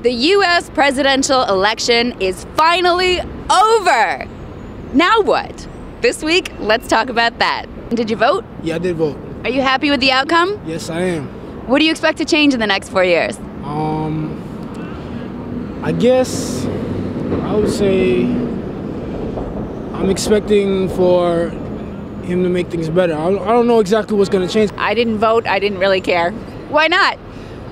The U.S. presidential election is finally over. Now what? This week, let's talk about that. Did you vote? Yeah, I did vote. Are you happy with the outcome? Yes, I am. What do you expect to change in the next 4 years? I guess I would say I'm expecting for him to make things better. I don't know exactly what's going to change. I didn't vote. I didn't really care. Why not?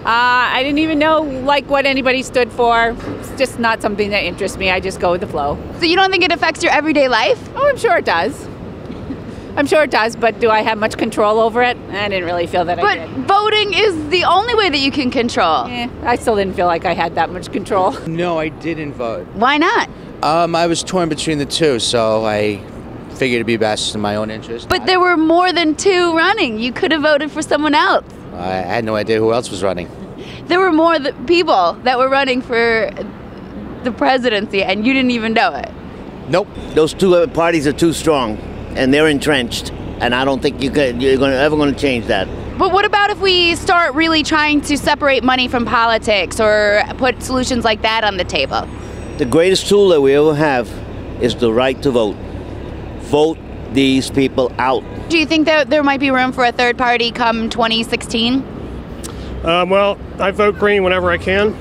I didn't even know what anybody stood for. It's just not something that interests me. I just go with the flow. So you don't think it affects your everyday life? Oh, I'm sure it does. I'm sure it does, but do I have much control over it? I didn't really feel that I did. But voting is the only way that you can control. I still didn't feel like I had that much control. No, I didn't vote. Why not? I was torn between the two, so I figured it'd be best in my own interest. But there were more than two running. You could have voted for someone else. I had no idea who else was running. There were more people that were running for the presidency, and you didn't even know it. Nope. Those two parties are too strong, and they're entrenched, and I don't think you're ever going to change that. But what about if we start really trying to separate money from politics or put solutions like that on the table? The greatest tool that we ever have is the right to vote. Vote these people out. Do you think that there might be room for a third party come 2016? Well, I vote green whenever I can,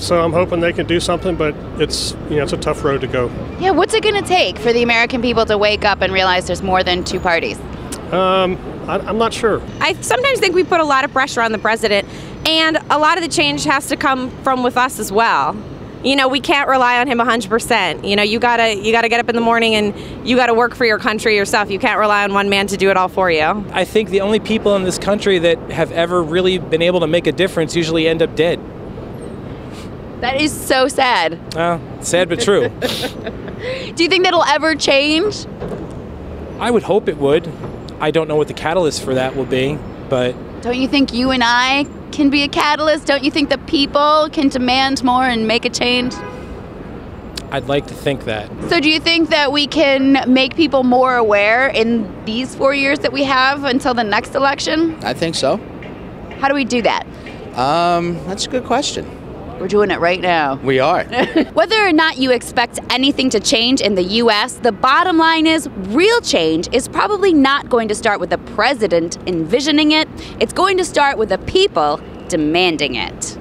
so I'm hoping they can do something, but it's a tough road to go. Yeah, what's it going to take for the American people to wake up and realize there's more than two parties? I'm not sure. I sometimes think we put a lot of pressure on the president, and a lot of the change has to come from with us as well. We can't rely on him 100%. You gotta get up in the morning and you gotta work for your country yourself. You can't rely on one man to do it all for you. I think the only people in this country that have ever really been able to make a difference usually end up dead. That is so sad. Sad but true. Do you think that'll ever change? I would hope it would. I don't know what the catalyst for that will be, but... Don't you think you and I can be a catalyst? Don't you think the people can demand more and make a change? I'd like to think that. So do you think that we can make people more aware in these 4 years that we have until the next election? I think so. How do we do that? That's a good question. We're doing it right now. We are. Whether or not you expect anything to change in the U.S., the bottom line is real change is probably not going to start with the president envisioning it. It's going to start with the people demanding it.